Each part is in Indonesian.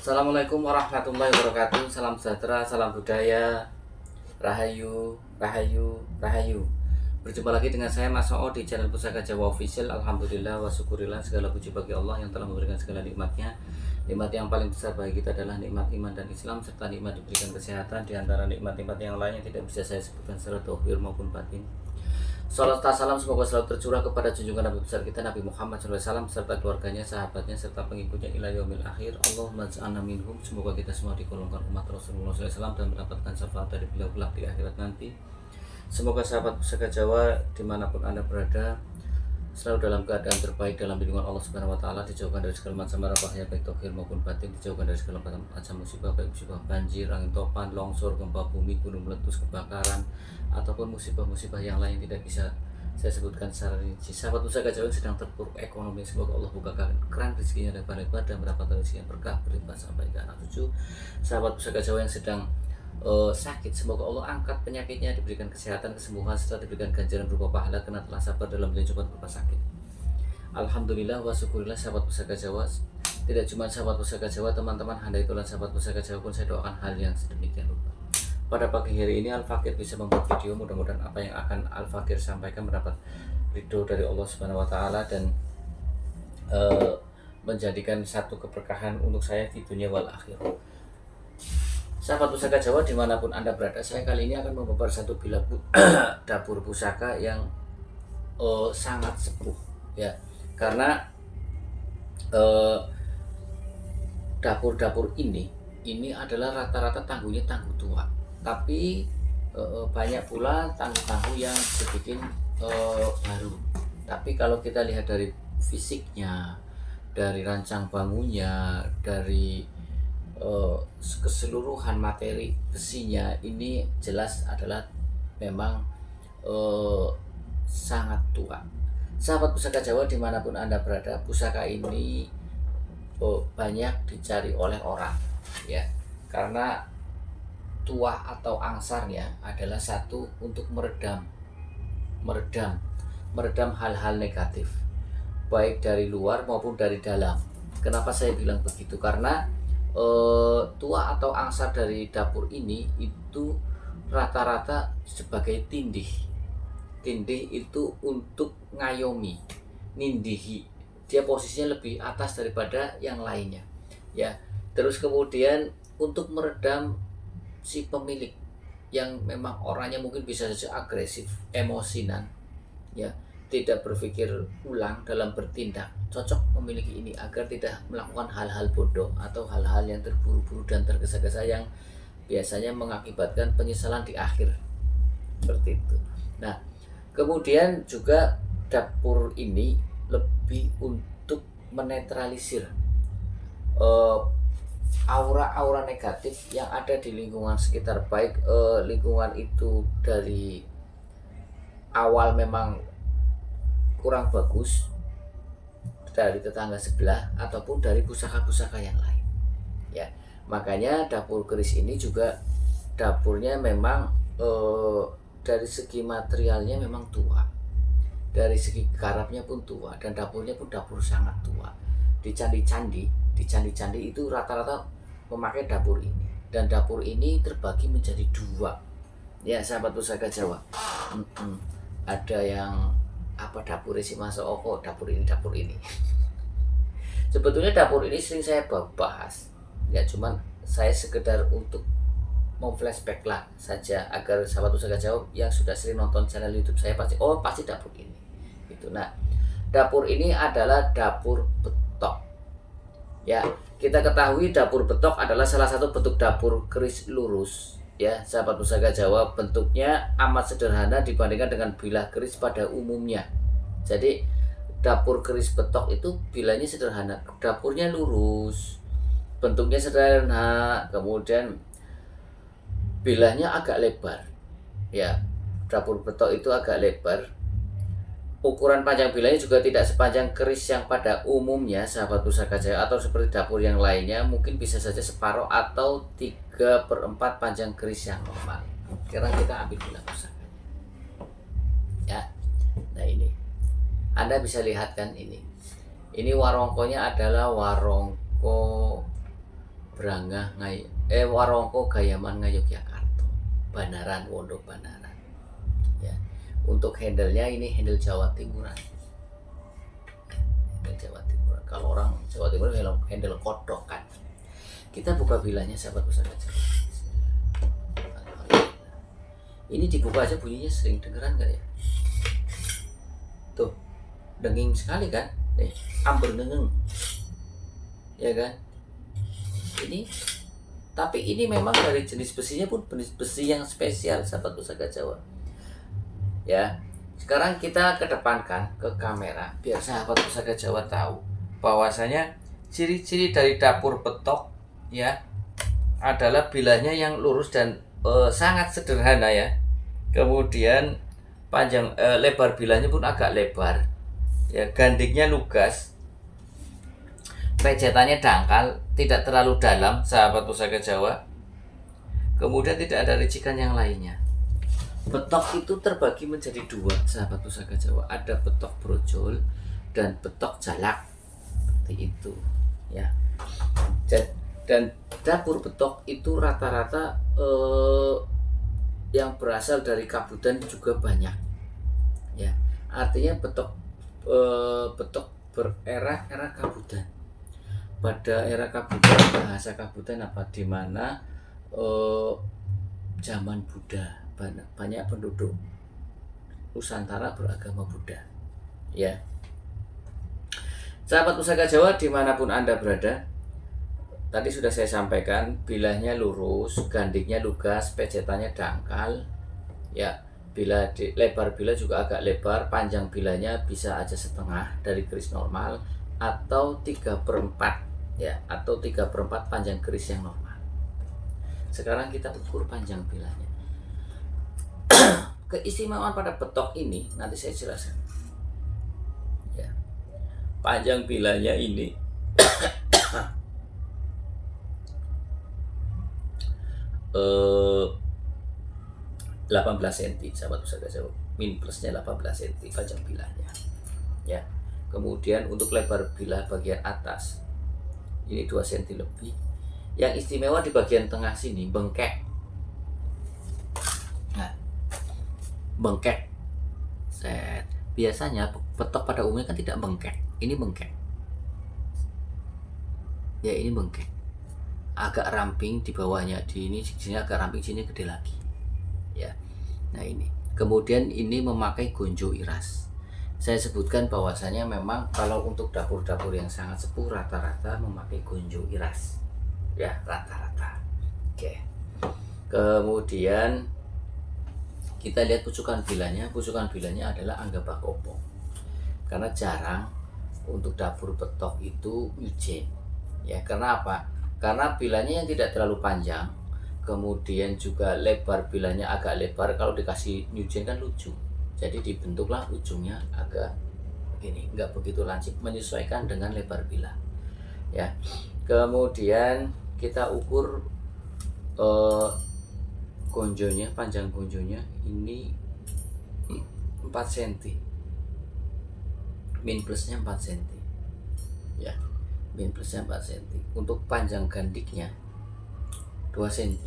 Assalamualaikum warahmatullahi wabarakatuh. Salam sejahtera, salam budaya. Rahayu, rahayu, rahayu. Berjumpa lagi dengan saya Mas Oo di channel Pusaka Jawa Official. Alhamdulillah wa syukurillah, segala puji bagi Allah yang telah memberikan segala nikmatnya. Nikmat yang paling besar bagi kita adalah nikmat iman dan Islam, serta nikmat diberikan kesehatan. Di antara nikmat-nikmat yang lain yang tidak bisa saya sebutkan secara dohir maupun batin. Salam salam semoga selalu tercurah kepada junjungan Nabi besar kita Nabi Muhammad SAW serta keluarganya, sahabatnya, serta pengikutnya ila yaumil akhir. Allahumma ja'alna minhum. Semoga kita semua digolongkan umat Rasulullah SAW dan mendapatkan syafaat dari beliau kelak di akhirat nanti. Semoga sahabat Pusaka Jawa dimanapun Anda berada selalu dalam keadaan terbaik dalam lindungan Allah Subhanahu wa taala, dijauhkan dari segala macam mara bahaya baik dohir maupun batin, dijauhkan dari segala macam musibah baik musibah banjir, angin topan, longsor, gempa bumi, gunung meletus, kebakaran ataupun musibah-musibah yang lain tidak bisa saya sebutkan secara rinci. Sahabat Pusaka Jawa yang sedang terpuruk ekonomi, semoga Allah bukakan keran rezekinya lebar-lebar dan mendapatkan rezeki yang berkah berlimpah sampai ke anak cucu. Sahabat Pusaka Jawa yang sedang sakit, semoga Allah angkat penyakitnya, diberikan kesehatan, kesembuhan, serta diberikan ganjaran berupa pahala karena telah sabar dalam menjalani cobaan berupa sakit. Alhamdulillah wa syukurillah sahabat Pusaka Jawa. Tidak cuma sahabat Pusaka Jawa, teman-teman handai tulan sahabat Pusaka Jawa pun saya doakan hal yang sedemikian rupa. Pada pagi hari ini Al-Fakir bisa membuat video, mudah-mudahan apa yang akan Al-Fakir sampaikan mendapat ridho dari Allah Subhanahu wa taala dan menjadikan satu keberkahan untuk saya di dunia wal akhirah. Sahabat Pusaka Jawa dimanapun Anda berada, saya kali ini akan membongkar satu bilah dapur pusaka yang sangat sepuh ya, karena dapur-dapur ini adalah rata-rata tangguhnya tangguh tua, tapi banyak pula tangguh-tangguh yang sedikit baru. Tapi kalau kita lihat dari fisiknya, dari rancang bangunnya, dari keseluruhan materi besinya, ini jelas adalah memang sangat tua. Sahabat Pusaka Jawa dimanapun Anda berada, pusaka ini banyak dicari oleh orang ya, karena tua atau angsarnya adalah satu untuk meredam hal-hal negatif baik dari luar maupun dari dalam. Kenapa saya bilang begitu? Karena tua atau angsar dari dapur ini itu rata-rata sebagai tindih itu untuk ngayomi, nindihi, dia posisinya lebih atas daripada yang lainnya ya. Terus kemudian untuk meredam si pemilik yang memang orangnya mungkin bisa saja agresif, emosinan ya, tidak berpikir ulang dalam bertindak, cocok memiliki ini agar tidak melakukan hal-hal bodoh atau hal-hal yang terburu-buru dan tergesa-gesa yang biasanya mengakibatkan penyesalan di akhir, seperti itu. Nah, kemudian juga dapur ini lebih untuk menetralisir aura-aura negatif yang ada di lingkungan sekitar, baik lingkungan itu dari awal memang kurang bagus dari tetangga sebelah ataupun dari pusaka-pusaka yang lain ya. Makanya dapur keris ini juga dapurnya memang dari segi materialnya memang tua, dari segi garapnya pun tua, dan dapurnya pun dapur sangat tua. Di candi-candi itu rata-rata memakai dapur ini, dan dapur ini terbagi menjadi dua ya sahabat Pusaka Jawa. Ada yang apa, dapur si Mas Oko, dapur ini sebetulnya dapur ini sering saya bahas ya, cuman saya sekedar untuk mau flashback lah saja agar sahabat Pusaka Jawa yang sudah sering nonton channel YouTube saya pasti dapur ini gitu. Nah, dapur ini adalah dapur betok ya. Kita ketahui dapur betok adalah salah satu bentuk dapur keris lurus ya sahabat Pusaka Jawa. Bentuknya amat sederhana dibandingkan dengan bilah keris pada umumnya. Jadi dapur keris betok itu bilahnya sederhana, dapurnya lurus, bentuknya sederhana, kemudian bilahnya agak lebar ya. Dapur betok itu agak lebar, ukuran panjang bilahnya juga tidak sepanjang keris yang pada umumnya sahabat Pusaka Jawa, atau seperti dapur yang lainnya mungkin bisa saja separuh atau 3/4 panjang keris yang normal. Sekarang kita ambil bilah pusaka ya. Nah, ini Anda bisa lihat kan, ini warongkonya adalah warongko Brangah Warongko Gayaman Ngayogyakarta, Banaran Wondo Banaran. Ya. Untuk handle-nya ini handle Jawa Timuran. Handle Jawa Timuran. Kalau orang Jawa Timur handle kodok kan. Kita buka bilanya sahabat pusaka Jawa. Ini dibuka aja bunyinya sering dengeran nggak ya? Tuh, denging sekali kan? Nih, amber dengeng, ya kan? Ini, tapi ini memang dari jenis besinya pun jenis besi yang spesial, sahabat pusaka Jawa. Ya, sekarang kita kedepankan ke kamera biar sahabat pusaka Jawa tahu bahwasanya ciri-ciri dari dapur betok ya adalah bilanya yang lurus dan sangat sederhana ya. Kemudian panjang lebar bilanya pun agak lebar. Ya, gandiknya lugas. Pejetannya dangkal, tidak terlalu dalam, sahabat pusaka Jawa. Kemudian tidak ada ricikan yang lainnya. Betok itu terbagi menjadi dua, sahabat pusaka Jawa. Ada betok brojol dan betok jalak. Seperti itu, ya. Dan dapur betok itu rata-rata yang berasal dari Kabudan juga banyak, ya. Artinya betok berera Kabudan. Pada era Kabudan, bahasa Kabudan apa di mana zaman Buddha, banyak penduduk Nusantara beragama Buddha, ya. Sahabat pusaka Jawa dimanapun Anda berada, tadi sudah saya sampaikan, bilahnya lurus, gandiknya lugas, pejetannya dangkal, ya. Lebar bila juga agak lebar, panjang bilanya bisa aja setengah dari keris normal atau 3/4, ya, atau 3/4 panjang keris yang normal. Sekarang kita ukur panjang bilanya. Keistimewaan pada betok ini nanti saya jelaskan. Ya. Panjang bilanya ini 18 cm, sahabat pusaka Jawa. Min plusnya 18 cm panjang bilanya. Ya. Kemudian untuk lebar bilah bagian atas ini 2 cm lebih. Yang istimewa di bagian tengah sini bengkek. Nah, bengkek. Set. Biasanya betok pada umumnya kan tidak bengkek. Ini bengkek. Ya, ini bengkek. Agak ramping di bawahnya, di sini agak ramping, sini gede lagi. Ya. Nah, ini. Kemudian ini memakai gonjo iras. Saya sebutkan bahwasanya memang kalau untuk dapur-dapur yang sangat sepuh rata-rata memakai gonjo iras. Ya, rata-rata. Oke. Kemudian kita lihat pucukan bilanya. Pucukan bilanya adalah Anggapa Kopo. Karena jarang untuk dapur betok itu yujen. Ya, karena apa? Karena bilanya yang tidak terlalu panjang, kemudian juga lebar bilanya agak lebar. Kalau dikasih yujen kan lucu, jadi dibentuklah ujungnya agak begini, nggak begitu lancip, menyesuaikan dengan lebar bila, ya. Kemudian kita ukur gonjonya, panjang gonjonya ini 4 cm, min plusnya 4 cm, ya. Min plusnya 4 cm. Untuk panjang gandiknya 2 cm.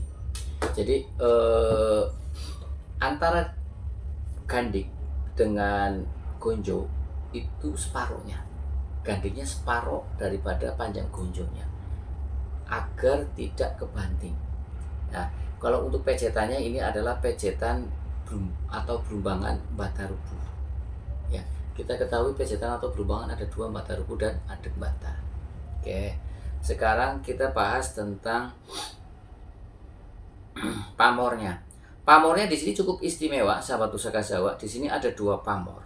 Jadi antara gandik dengan gonjo itu separuhnya. Gandiknya separuh daripada panjang gonjonya, agar tidak kebanting. Nah, kalau untuk pejetannya ini adalah pejetan atau berumbangan bata rubuh. Ya, kita ketahui pejetan atau berumbangan ada 2, bata rubuh dan adek bata. Oke, sekarang kita bahas tentang pamornya. Pamornya di sini cukup istimewa, sahabat pusaka Jawa. Di sini ada 2 pamor.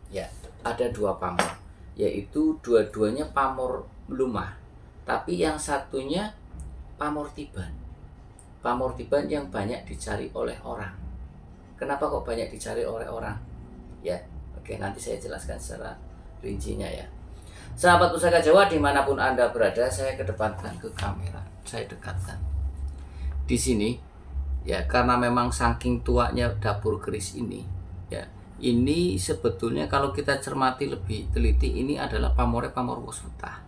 Ya, ada 2 pamor, yaitu dua-duanya pamor lumah. Tapi yang satunya pamor tiban. Pamor tiban yang banyak dicari oleh orang. Kenapa kok banyak dicari oleh orang? Ya, oke, nanti saya jelaskan secara rincinya ya. Sahabat pusaka Jawa dimanapun Anda berada, saya kedepankan ke kamera, saya dekatkan. Di sini, ya, karena memang saking tuanya dapur keris ini, ya, ini sebetulnya kalau kita cermati lebih teliti, ini adalah pamor Wosuta.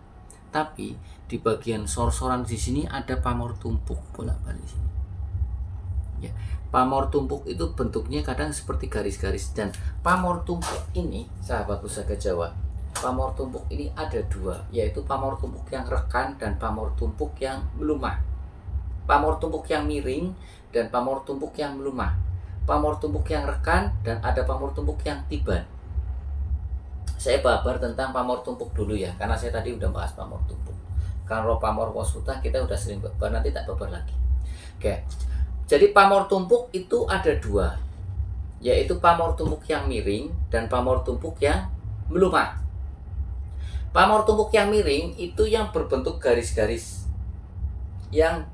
Tapi di bagian sor-soran di sini ada pamor tumpuk bolak-balik sini. Ya, pamor tumpuk itu bentuknya kadang seperti garis-garis, dan pamor tumpuk ini, sahabat pusaka Jawa, pamor tumpuk ini ada dua, yaitu pamor tumpuk yang rekan dan pamor tumpuk yang melumah. Pamor tumpuk yang miring dan pamor tumpuk yang melumah. Pamor tumpuk yang rekan dan ada pamor tumpuk yang tiban. Saya babar tentang pamor tumpuk dulu ya, karena saya tadi udah bahas pamor tumpuk. Kalau pamor wasuta kita udah sering babar, nanti tak babar lagi. Oke. Jadi pamor tumpuk itu ada dua, yaitu pamor tumpuk yang miring dan pamor tumpuk yang melumah. Pamor tumpuk yang miring itu yang berbentuk garis-garis, yang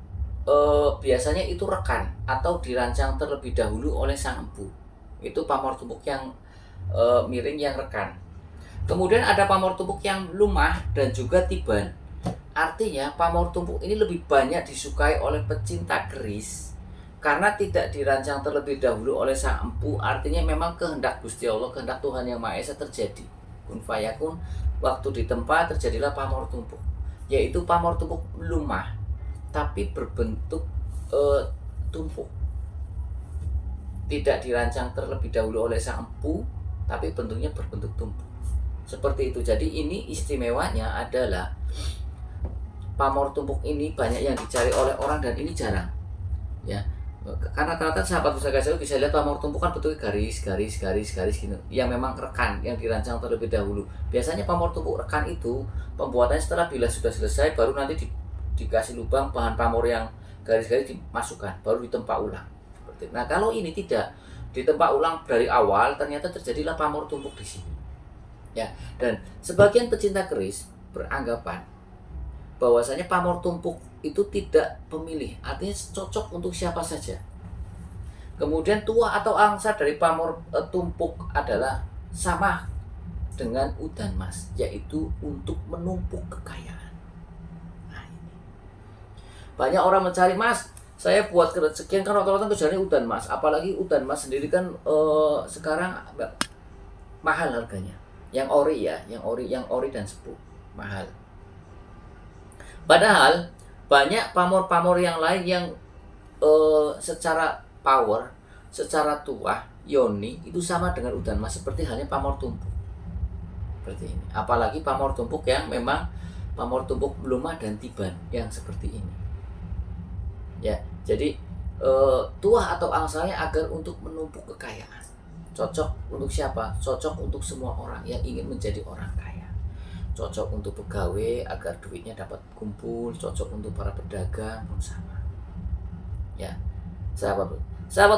biasanya itu rekan atau dirancang terlebih dahulu oleh sang empu. Itu pamor tumpuk yang miring yang rekan. Kemudian ada pamor tumpuk yang lumah dan juga tiban. Artinya pamor tumpuk ini lebih banyak disukai oleh pecinta keris karena tidak dirancang terlebih dahulu oleh sang empu. Artinya memang kehendak Gusti Allah, kehendak Tuhan Yang Maha Esa terjadi. Kun fayakun, waktu ditempa terjadilah pamor tumpuk, yaitu pamor tumpuk lumah tapi berbentuk tumpuk. Tidak dirancang terlebih dahulu oleh sang empu, tapi bentuknya berbentuk tumpuk. Seperti itu. Jadi ini istimewanya adalah pamor tumpuk ini banyak yang dicari oleh orang dan ini jarang. Ya. Karena rata-rata sahabat pusaka Jawa bisa lihat pamor tumpuk kan bentuknya garis gitu. Yang memang rekan, yang dirancang terlebih dahulu. Biasanya pamor tumpuk rekan itu pembuatannya setelah bilas sudah selesai, baru nanti dikasih lubang bahan pamor yang garis-garis dimasukkan, baru ditempa ulang. Nah kalau ini tidak ditempa ulang dari awal, ternyata terjadilah pamor tumpuk di sini. Ya, dan sebagian pecinta keris beranggapan bahwasanya pamor tumpuk itu tidak pemilih, artinya cocok untuk siapa saja. Kemudian tua atau angsa dari pamor tumpuk adalah sama dengan udan mas, yaitu untuk menumpuk kekayaan. Banyak orang mencari, mas, saya buat sekian, kan rata-rata kejarnya udan mas. Apalagi udan mas sendiri kan sekarang mahal harganya. Yang ori ya, yang ori dan sepuh mahal. Padahal banyak pamor-pamor yang lain yang secara power, secara tuah, yoni itu sama dengan udan mas, seperti halnya pamor tumpuk. Seperti ini. Apalagi pamor tumpuk yang memang pamor tumpuk melumah dan tiban yang seperti ini. Ya, jadi tuah atau angsanya agar untuk menumpuk kekayaan. Cocok untuk siapa? Cocok untuk semua orang yang ingin menjadi orang kaya. Cocok untuk pegawai agar duitnya dapat kumpul, cocok untuk para pedagang pun sama. Ya, sahabat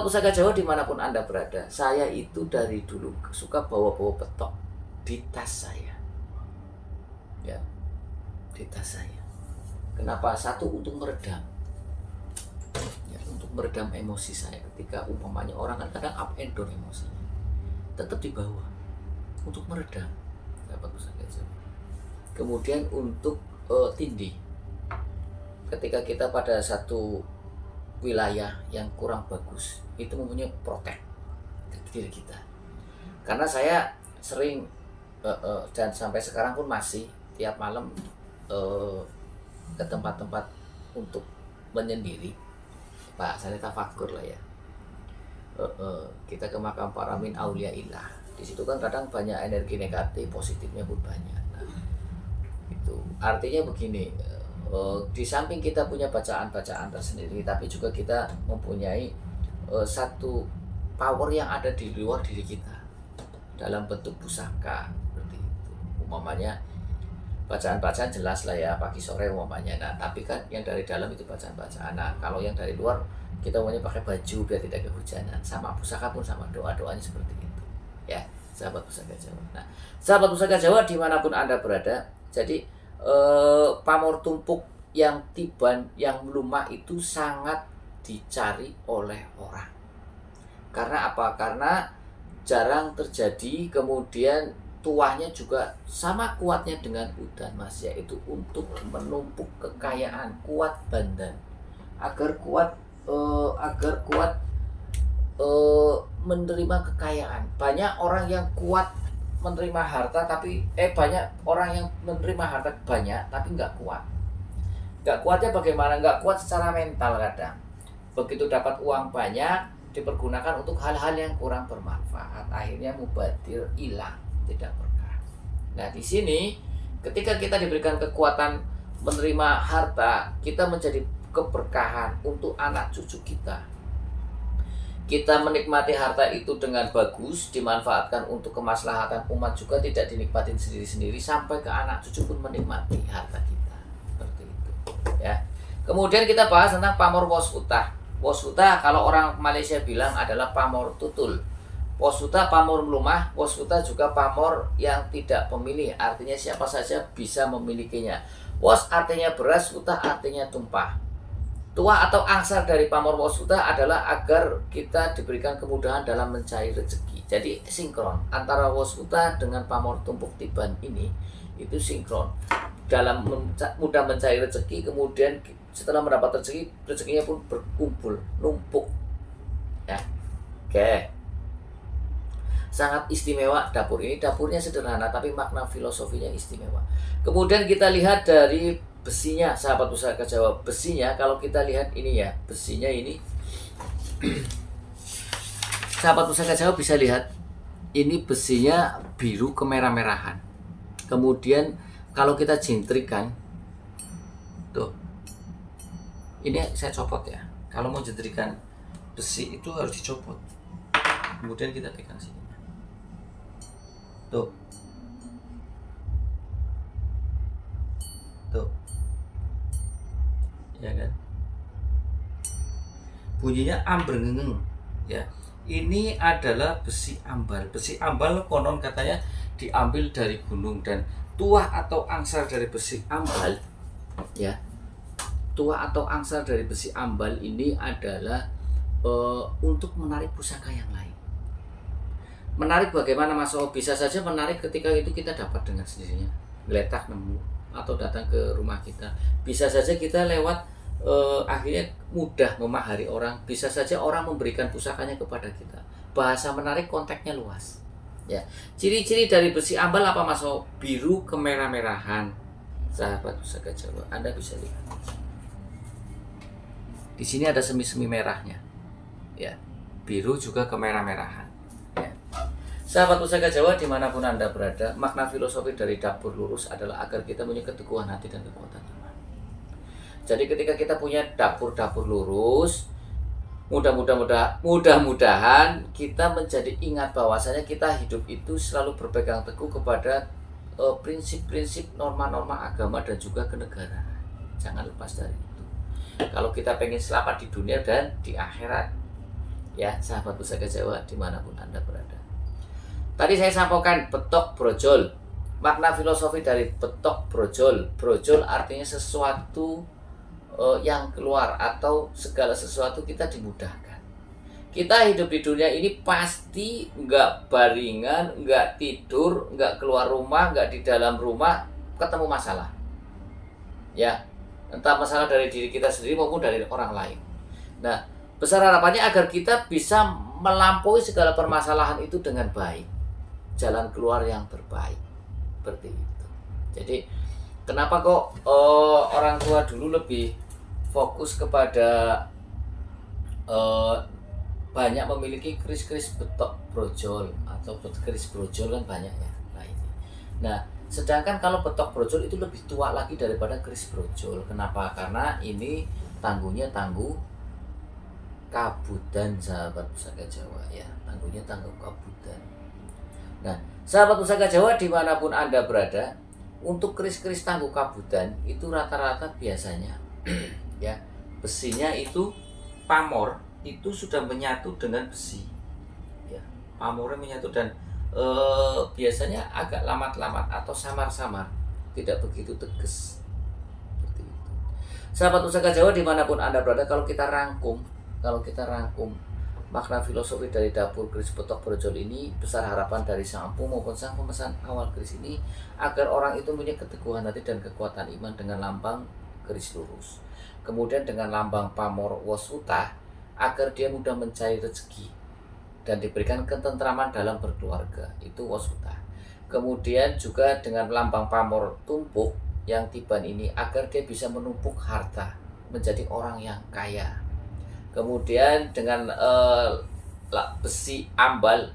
pusaka Jawa dimanapun Anda berada, saya itu dari dulu suka bawa-bawa petok di tas saya. Ya, di tas saya. Kenapa? Satu, untuk meredam. Untuk meredam emosi saya ketika umpamanya orang kan kadang up and down emosinya, tetap di bawah, untuk meredam, dapat pusaka Jawa. Kemudian untuk tindih, ketika kita pada satu wilayah yang kurang bagus, itu mempunyai protek diri kita. Karena saya sering dan sampai sekarang pun masih tiap malam ke tempat-tempat untuk menyendiri. Pak, saya tafakur lah ya. Kita ke makam para min auliyaillah. Di situ kan kadang banyak energi negatif, positifnya pun banyak. Nah, itu artinya begini. Di samping kita punya bacaan-bacaan tersendiri, tapi juga kita mempunyai satu power yang ada di luar diri kita dalam bentuk pusaka seperti itu. Umpamanya bacaan-bacaan jelas lah ya, pagi sore umpamanya. Nah, tapi kan yang dari dalam itu bacaan-bacaan. Nah, kalau yang dari luar kita umumnya pakai baju biar tidak kehujanan. Sama pusaka pun sama, doa-doanya seperti itu. Ya, sahabat pusaka Jawa. Nah, sahabat pusaka Jawa dimanapun Anda berada, jadi pamor tumpuk yang tiban, yang melumah itu sangat dicari oleh orang. Karena apa? Karena jarang terjadi, kemudian tuahnya juga sama kuatnya dengan udan mas, yaitu untuk menumpuk kekayaan, kuat bandan, agar kuat menerima kekayaan. Banyak orang yang kuat menerima harta, tapi banyak orang yang menerima harta banyak tapi nggak kuat. Nggak kuatnya bagaimana? Nggak kuat secara mental kadang. Begitu dapat uang banyak, dipergunakan untuk hal-hal yang kurang bermanfaat. Akhirnya mubadir, hilang, tidak berkah. Nah, di sini ketika kita diberikan kekuatan menerima harta, kita menjadi keberkahan untuk anak cucu kita. Kita menikmati harta itu dengan bagus, dimanfaatkan untuk kemaslahatan umat juga, tidak dinikmatin sendiri-sendiri, sampai ke anak cucu pun menikmati harta kita. Seperti itu, ya. Kemudian kita bahas tentang pamor wasutah. Wasutah kalau orang Malaysia bilang adalah pamor tutul. Wasutah pamor melumah, wasutah juga pamor yang tidak pemilih, artinya siapa saja bisa memilikinya. Was artinya beras, utah artinya tumpah. Tuah atau angsar dari pamor wasutah adalah agar kita diberikan kemudahan dalam mencari rezeki. Jadi sinkron antara wasutah dengan pamor tumpuk tiban ini, itu sinkron dalam mudah mencari rezeki. Kemudian setelah mendapat rezeki, rezekinya pun berkumpul, numpuk, ya. Oke, sangat istimewa dapur ini. Dapurnya sederhana tapi makna filosofinya istimewa. Kemudian kita lihat dari besinya, sahabat pusaka Jawa. Besinya kalau kita lihat ini ya, besinya ini sahabat pusaka Jawa bisa lihat ini besinya biru kemerah-merahan. Kemudian kalau kita jentrikan tuh, ini saya copot ya. Kalau mau jentrikan besi itu harus dicopot, kemudian kita pegang sini tuh, tuh, ya kan, bunyinya ambrengeng, ya. Ini adalah besi ambal. Besi ambal konon katanya diambil dari gunung, dan tuah atau angsar dari besi ambal, ya, tuah atau angsar dari besi ambal ini adalah untuk menarik pusaka yang lain. Menarik bagaimana Mas? Bisa saja menarik ketika itu kita dapat dengan sendirinya, geletak nemu atau datang ke rumah kita. Bisa saja kita lewat akhirnya mudah memahari orang. Bisa saja orang memberikan pusakanya kepada kita. Bahasa menarik konteksnya luas. Ya, ciri-ciri dari besi ambal apa Mas? Biru kemerah-merahan, sahabat pusaka Jawa. Anda bisa lihat. Di sini ada semi-semi merahnya, ya. Biru juga kemerah-merahan. Sahabat pusaka Jawa dimanapun Anda berada, makna filosofi dari dapur lurus adalah agar kita punya keteguhan hati dan kekuatan iman. Jadi ketika kita punya dapur-dapur lurus, mudah-mudahan kita menjadi ingat bahwasanya kita hidup itu selalu berpegang teguh kepada prinsip-prinsip, norma-norma agama dan juga kenegaraan. Jangan lepas dari itu. Kalau kita pengen selamat di dunia dan di akhirat, ya sahabat pusaka Jawa dimanapun Anda berada. Tadi saya sampaikan betok brojol. Makna filosofi dari betok brojol. Brojol artinya sesuatu yang keluar, atau segala sesuatu kita dimudahkan. Kita hidup di dunia ini pasti nggak baringan, nggak tidur, nggak keluar rumah, nggak di dalam rumah, ketemu masalah. Ya, entah masalah dari diri kita sendiri maupun dari orang lain. Nah, besar harapannya agar kita bisa melampaui segala permasalahan itu dengan baik. Jalan keluar yang terbaik, seperti itu. Jadi kenapa kok orang tua dulu lebih fokus kepada banyak memiliki keris-keris betok brojol atau keris brojol kan banyak ya. Nah, sedangkan kalau betok brojol itu lebih tua lagi daripada keris brojol. Kenapa? Karena ini tangguhnya tangguh kabudan, sahabat pusaka Jawa, ya. Tangguhnya tangguh kabudan. Nah, sahabat pusaka Jawa dimanapun Anda berada, untuk keris-keris tangguh kabudan itu rata-rata biasanya ya, besinya itu pamor itu sudah menyatu dengan besi, ya, pamornya menyatu, dan biasanya agak lamat-lamat atau samar-samar, tidak begitu tegas, seperti itu. Sahabat pusaka Jawa dimanapun Anda berada, kalau kita rangkum makna filosofi dari dapur keris betok brojol ini, besar harapan dari sang empu maupun sang pemesan awal keris ini agar orang itu punya keteguhan hati dan kekuatan iman dengan lambang keris lurus. Kemudian dengan lambang pamor wasutah agar dia mudah mencari rezeki dan diberikan ketentraman dalam berkeluarga, itu wasutah. Kemudian juga dengan lambang pamor tumpuk yang tiban ini agar dia bisa menumpuk harta menjadi orang yang kaya. Kemudian dengan besi ambal,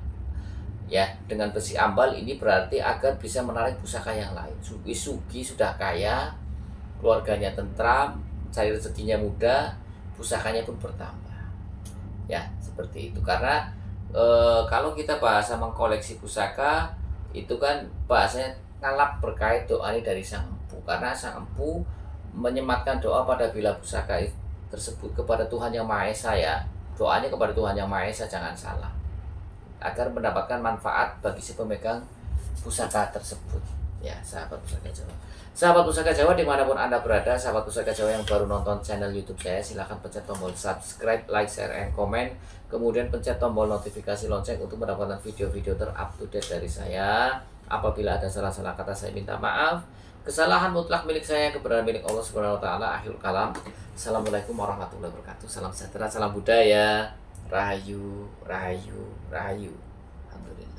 ya, dengan besi ambal ini berarti agar bisa menarik pusaka yang lain. Sugi sudah kaya, keluarganya tentram, cari rezekinya mudah, pusakanya pun bertambah. Ya, seperti itu. Karena kalau kita bahasa mengkoleksi pusaka itu kan bahasanya ngalap berkait doa ini dari sang empu, karena sang empu menyematkan doa pada bila pusaka tersebut kepada Tuhan Yang Maha Esa, ya, doanya kepada Tuhan Yang Maha Esa, jangan salah, agar mendapatkan manfaat bagi si pemegang pusaka tersebut. Ya, sahabat pusaka Jawa, sahabat pusaka Jawa dimanapun Anda berada, sahabat pusaka Jawa yang baru nonton channel YouTube saya, silahkan pencet tombol subscribe, like, share, and comment. Kemudian pencet tombol notifikasi lonceng untuk mendapatkan video-video terupdate dari saya. Apabila ada salah-salah kata, saya minta maaf. Kesalahan mutlak milik saya, kebenaran milik Allah Subhanahu wa taala. Akhirul kalam. Assalamualaikum warahmatullahi wabarakatuh. Salam sejahtera, salam budaya. Rahayu, rahayu, rahayu. Alhamdulillah.